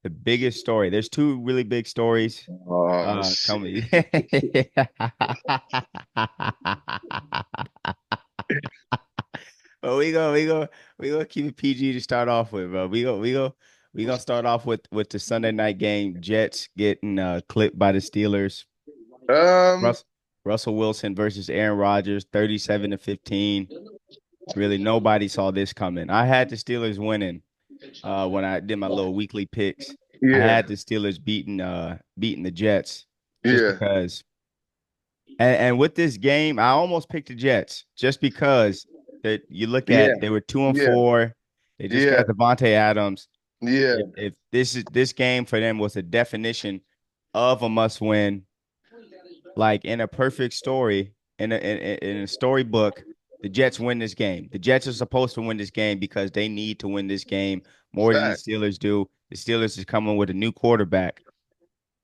the biggest story. There's two really big stories. Oh Tell me. shit. But we go keep it PG to start off with, bro. We gonna start off with the Sunday night game. Jets getting clipped by the Steelers. Um, Russ, Russell Wilson versus Aaron Rodgers, 37-15. Really, nobody saw this coming. I had the Steelers winning when I did my little weekly picks. I yeah, had the Steelers beating the Jets just yeah, because. And with this game, I almost picked the Jets just because that you look yeah, at they were 2-4. They just yeah, got Davante Adams. yeah, If this game for them was a definition of a must win, like in a perfect story, in a storybook, the Jets win this game. The Jets are supposed to win this game because they need to win this game more than the fact. Steelers do. The Steelers is coming with a new quarterback.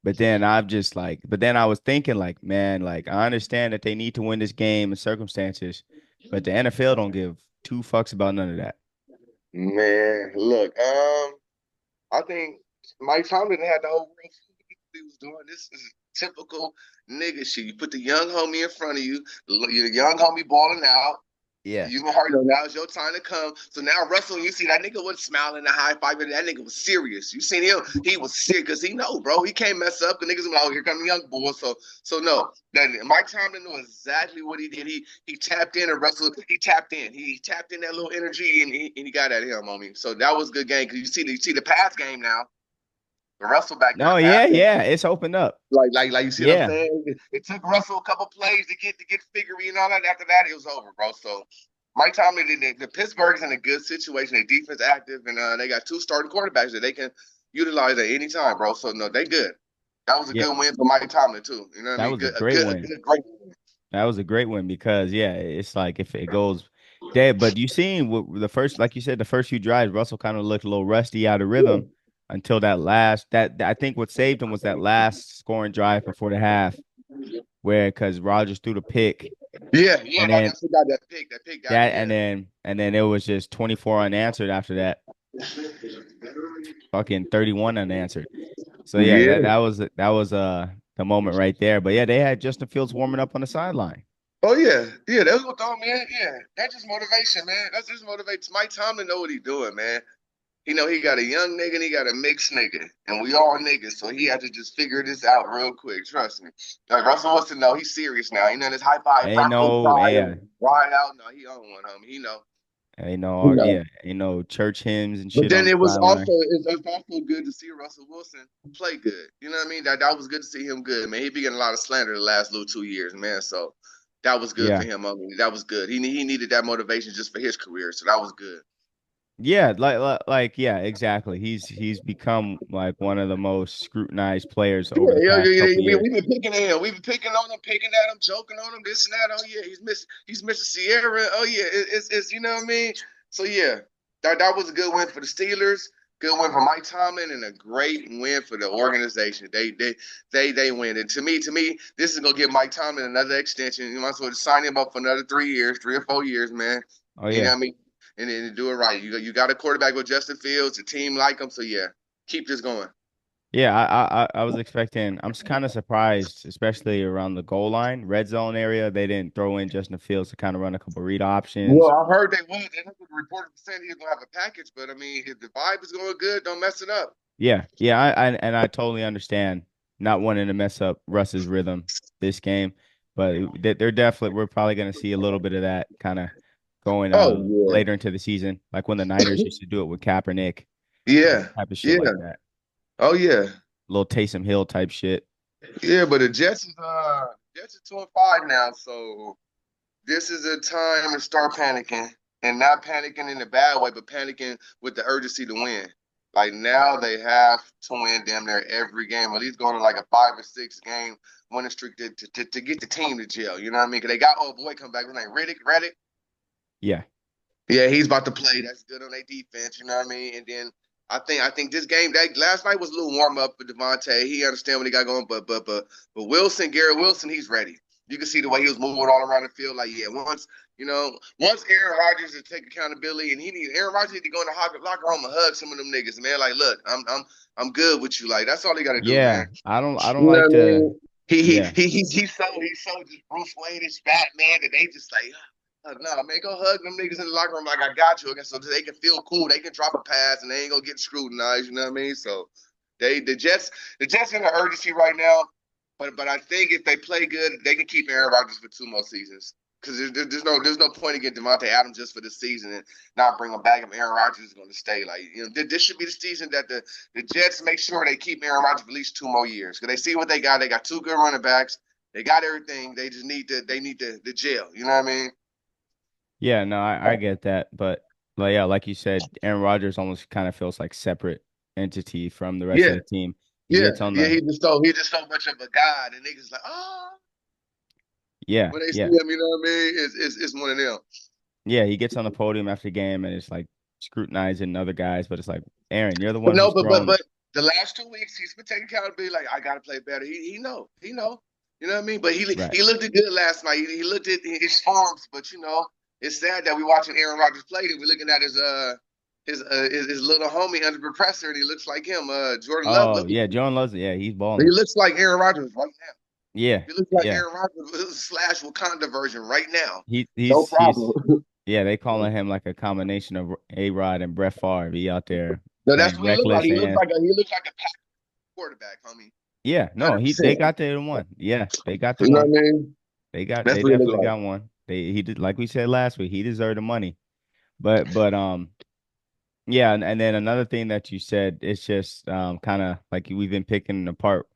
But then I was thinking, like, man, like, I understand that they need to win this game in circumstances, but the NFL don't give two fucks about none of that. Man, look, I think Mike Tomlin had the whole world fooled. He was doing this is typical nigga shit. You put the young homie in front of you, the young homie balling out. Yeah. You gonna hurry up. Now it's your time to come. So now Russell, you see that nigga was smiling, the high five, and that nigga was serious. You seen him? He was serious because he know, bro. He can't mess up. The niggas gonna be like, oh, here come the young boy. So no. That Mike Tomlin knew exactly what he did. He tapped in and Russell. He tapped in. He tapped in that little energy and he got at him on me. So that was a good game because you see the pass game now. Russell back there, No, the pass yeah, game. yeah. It's opened up. Like you see what I'm Yeah. saying? It took Russell a couple plays to get figure and all that. After that, it was over, bro. So Mike Tomlin, the Pittsburgh's in a good situation. Their defense active, and they got two starting quarterbacks that they can utilize at any time, bro. So no, they good. That was a Yeah. good win for Mike Tomlin too. You know what I That mean? was a Good, a great good, a win. good, great. That was a great win because yeah, it's like if it goes dead, but you seen the first, like you said, the first few drives, Russell kind of looked a little rusty out of Yeah, rhythm until that last I think what saved him was that last scoring drive before the half, where because Rogers threw the pick yeah. and That, then that's what got that pick. That pick got it. that Yeah. and then it was just 24 unanswered after that, fucking 31 unanswered. So yeah, Yeah. that was the moment right there. But yeah, they had Justin Fields warming up on the sideline. Oh yeah, yeah. That's what though, man. Yeah, that's just motivation, man. That's just motivates Mike Tomlin know what he's doing, man. He know he got a young nigga and he got a mixed nigga. And we all niggas, so he had to just figure this out real quick. Trust me. Like Russell wants to know he's serious now. You know this high five, Ain't Bronco no, pride, yeah, ride out. No, he on one, homie. He know. He yeah, know. church hymns and But shit on then the sideline. it's also good to see Russell Wilson play good. You know what I mean? That was good to see him good, man. He been getting a lot of slander the last little 2 years, man. So that was good for Yeah. him. I mean, that was good. He needed that motivation just for his career, so that was good. Yeah, like yeah, exactly. He's become like one of the most scrutinized players over the Yeah, past yeah, couple yeah. years. We've been picking at him. We've been picking on him, picking at him, joking on him, this and that. Oh yeah, he's Mr. Sierra. Oh yeah, it's you know what I mean. So yeah, that was a good win for the Steelers. Good win for Mike Tomlin and a great win for the organization. They win. And to me, this is gonna give Mike Tomlin another extension. You might as well just sign him up for another 3 years, 3 or 4 years, man. Oh You know yeah. what I mean? And then do it right. You got a quarterback with Justin Fields, a team like him. So yeah, keep this going. Yeah, I was expecting. I'm kind of surprised, especially around the goal line, red zone area. They didn't throw in Justin Fields to kind of run a couple read Well, options. I heard they would. They reported saying he's gonna have a package, but I mean, if the vibe is going good, don't mess it up. Yeah, yeah, I totally understand not wanting to mess up Russ's rhythm this game, but they're definitely we're probably going to see a little bit of that kind of going Oh later into the season, like when the Niners used to do it with Kaepernick, yeah, type of shit yeah, like that, oh yeah, little Taysom Hill type shit. yeah. But the Jets are 2-5 now, so this is a time to start panicking, and not panicking in a bad way, but panicking with the urgency to win. Like now, they have to win damn near every game. At least going to like a 5 or 6 game winning streak to get the team to jail. You know what I mean? Because they got old boy come back. His name Reddick. Yeah, Yeah, he's about to play. That's good on their defense. You know what I mean? And then I think this game that last night was a little warm up for Davante. He understand what he got going, but Wilson, Garrett Wilson, he's ready. You can see the way he was moving all around the field. Like, yeah, once Aaron Rodgers to take accountability, and Aaron Rodgers need to go in the locker room and hug some of them niggas, man. Like, look, I'm good with you. Like, that's all he got to do, Yeah, man. I don't You know like what I to. mean? He Yeah, he he's so just Bruce Wayne-ish Batman that they just like, no, man, go hug them niggas in the locker room like I got you, so they can feel cool. They can drop a pass and they ain't gonna get scrutinized. You know what I mean? So the Jets in an urgency right now, but I think if they play good, they can keep Aaron Rodgers for 2 more seasons. Because there's no point in getting Davante Adams just for this season and not bring him back if Aaron Rodgers is going to stay. Like, this should be the season that the Jets make sure they keep Aaron Rodgers for at least 2 more years because they see what they got. They got 2 good running backs. They got everything. They just need the gel. You know what I mean? yeah, no, I get that, but like yeah, like you said, Aaron Rodgers almost kind of feels like separate entity from the rest of Yeah, the team. He yeah, gets on yeah. the He's just so much of a god, and niggas like, oh, yeah, when they see yeah, him, you know what I mean? It's one of them. yeah. He gets on the podium after the game and it's like scrutinizing other guys, but it's like Aaron, you're the But one no, who's but but thrown. but the last 2 weeks he's been taking accountability. Like I got to play better. He know. You know what I mean? But Right. he looked good last night. He looked at his forms. But it's sad that we watching Aaron Rodgers play. And we're looking at his little homie under the pressure, and he looks like him. Jordan Love Oh looking. yeah, John loves it. Yeah, he's He balling. looks like Aaron Rodgers right now. Yeah, He looks like yeah. Aaron Rodgers slash Wakanda version right now. He No he's problem. yeah. They calling him like a combination of A-Rod and Brett Favre. He out there No, that's playing what he looks like. reckless and He looks like a pack quarterback, homie. yeah. No, they 100%. got the one. Yeah, they got the You know one. what I mean? That's They what he look definitely like. got one. He did like we said last week. He deserved the money. But yeah, and then another thing that you said it's just kind of like we've been picking apart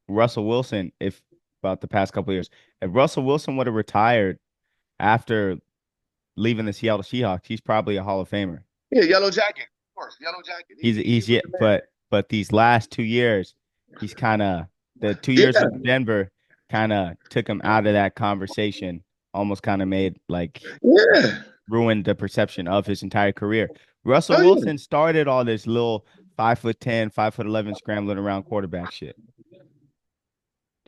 Russell Wilson if about the past couple of years. If Russell Wilson would have retired after leaving the Seattle Seahawks, he's probably a Hall of Famer. Yeah, yellow jacket, of course, yellow jacket. He He's was yet, the man. but these last 2 years, he's kind of the 2 years Yeah, with Denver kind of took him out of that conversation. Almost kind of made like yeah. ruined the perception of his entire career. Russell Oh yeah. Wilson started all this little 5'10", 5'11" scrambling around quarterback shit.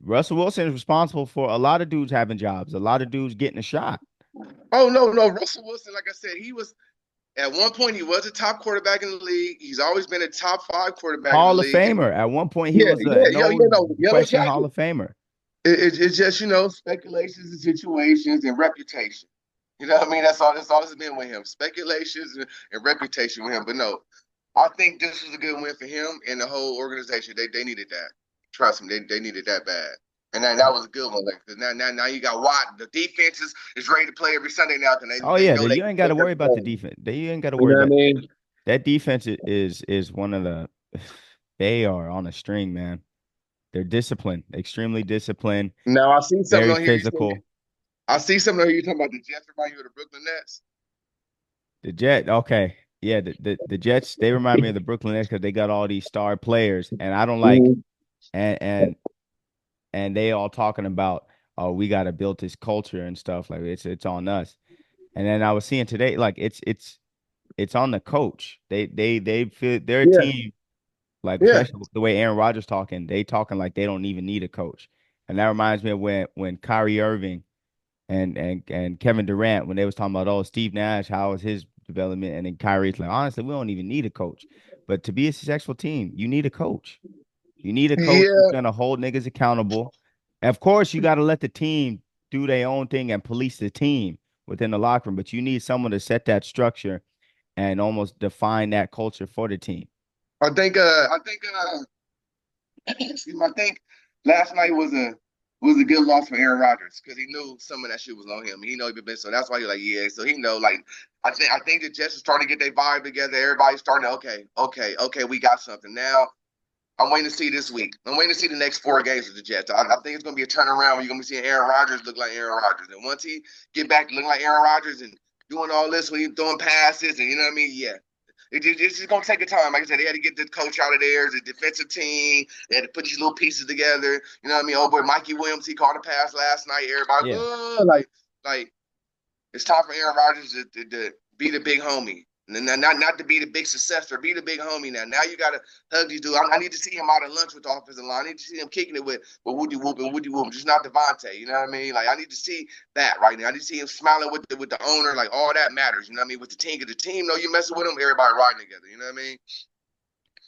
Russell Wilson is responsible for a lot of dudes having jobs, a lot of dudes getting a shot. Oh no. Russell Wilson, like I said, he was at one point he was a top quarterback in the league. He's always been a top 5 quarterback in the Hall of league. And Famer. At one point, he yeah, was a yeah, no no, yellow question Hall jacket. of Famer. It's just speculations and situations and reputation. You know what I mean? That's all. That's all it's been with him. Speculations and reputation with him. But no, I think this was a good win for him and the whole organization. They needed that. Trust me, they needed that bad. And that was a good one. Like, now you got Watt. The defense is ready to play every Sunday now because Oh they yeah, know they you can ain't got take to worry every about the game. defense. You ain't got to You worry know what I about mean? that defense is one of the they are on a string, man. They're disciplined, extremely disciplined, Now I see something very on here. You saying, physical. I see something on here. You talking about the Jets remind you of the Brooklyn Nets? Okay. Yeah, the Jets, they remind me of the Brooklyn Nets because they got all these star players, and I don't like Mhm. and and and they all talking about, oh, we got to build this culture and stuff. Like it's on us. And then I was seeing today, like it's on the coach. They feel their Yeah, team, like yeah. especially the way Aaron Rodgers talking, they talking like they don't even need a coach. And that reminds me of when Kyrie Irving and Kevin Durant, when they was talking about, oh, Steve Nash, how was his development? And then Kyrie's like, honestly, we don't even need a coach. But to be a successful team, you need a coach. You need a coach who's Yeah, gonna hold niggas accountable. And of course, you got to let the team do their own thing and police the team within the locker room. But you need someone to set that structure and almost define that culture for the team. excuse me, I think last night was a good loss for Aaron Rodgers because he knew some of that shit was on him. He know he been so that's why he's like, yeah. So he know like I think the Jets are starting to get their vibe together. Everybody's starting to okay, we got something now. I'm waiting to see this week. I'm waiting to see the next 4 games of the Jets. I think it's going to be a turnaround where you're going to be seeing Aaron Rodgers look like Aaron Rodgers. And once he get back to looking like Aaron Rodgers and doing all this when he's throwing passes and you know what I mean, yeah. It's just going to take a time. Like I said, they had to get the coach out of there, the defensive team. They had to put these little pieces together. You know what I mean? Oh, boy, Mikey Williams, he caught a pass last night. Everybody, Yeah. like it's time for Aaron Rodgers to be the big homie. Not to be the big successor, be the big homie now. Now you got to hug these dudes. I need to see him out at lunch with the offensive line. I need to see him kicking it with Woody Whoop and Woody Whoop, just not Davante. You know what I mean? Like, I need to see that right now. I need to see him smiling with the owner. Like, all that matters. You know what I mean? With the team, because the team know you messing with them, everybody riding together. You know what I mean?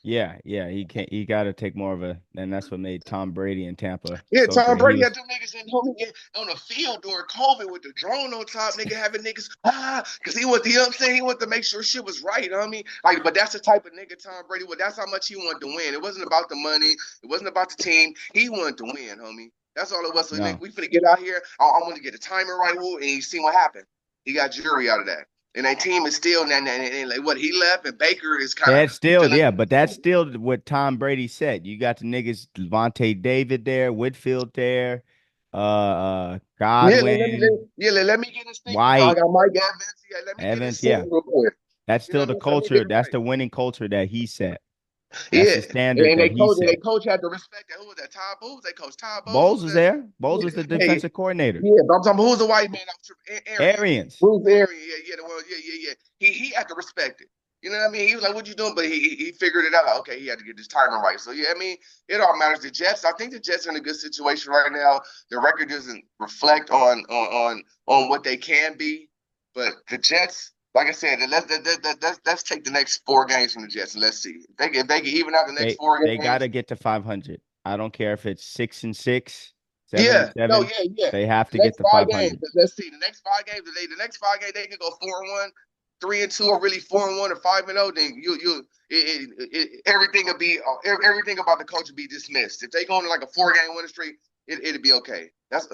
Yeah, yeah, he can't. He got to take more of a, and that's what made Tom Brady in Tampa Yeah, so Tom great. He Brady was had them niggas in homie on the field during COVID with the drone on top, nigga having niggas because he want, you know what I'm saying? He wanted to make sure shit was right, homie. Like, but that's the type of nigga Tom Brady was. That's how much he wanted to win. It wasn't about the money. It wasn't about the team. He wanted to win, homie. That's all it was. So nigga, no. we finna get out here. I want to get the timer right, and you see what happened. He got jury out of that. And that team is still and like what he left, and Baker is kind of That's still, feeling. yeah, but that's still what Tom Brady said. You got the niggas Davante David there, Whitfield there, Yeah, Godwin, let me get his thinking. I White, got Mike Evans. Yeah, let me get his Evans. thing Yeah, real quick. that's You know still what I the mean? So let me get culture. it That's right. the winning culture that he set. That's Yeah, the standard and that he they set. coach had to respect that. Who was that? Todd Bowles. They coach Todd Bowles. Who Bowles was was that? there. Bowles was the Yeah, hey, defensive coordinator. yeah. But I'm talking about who's the white man? Arians. Arians. Bruce Arians. Yeah, the one. Yeah. He had to respect it. You know what I mean? He was like, "What you doing?" But he figured it out. Like, okay, he had to get this timing right. So yeah, I mean, it all matters. The Jets. I think the Jets are in a good situation right now. The record doesn't reflect on what they can be, but the Jets. Like I said, let's take the next 4 games from the Jets and let's see if they can even out the next They four they got games. to get to 500. I don't care if it's 6-6, seven and Yeah, no, seven. yeah. They have The to get next to five games. 500. Let's see. The next 5 games, they can go 4-1, 3-2, or really 4-1 or 5-0. Then everything will be everything about the coach will be dismissed. If they go on like a 4-game winning streak, it'll be okay. That's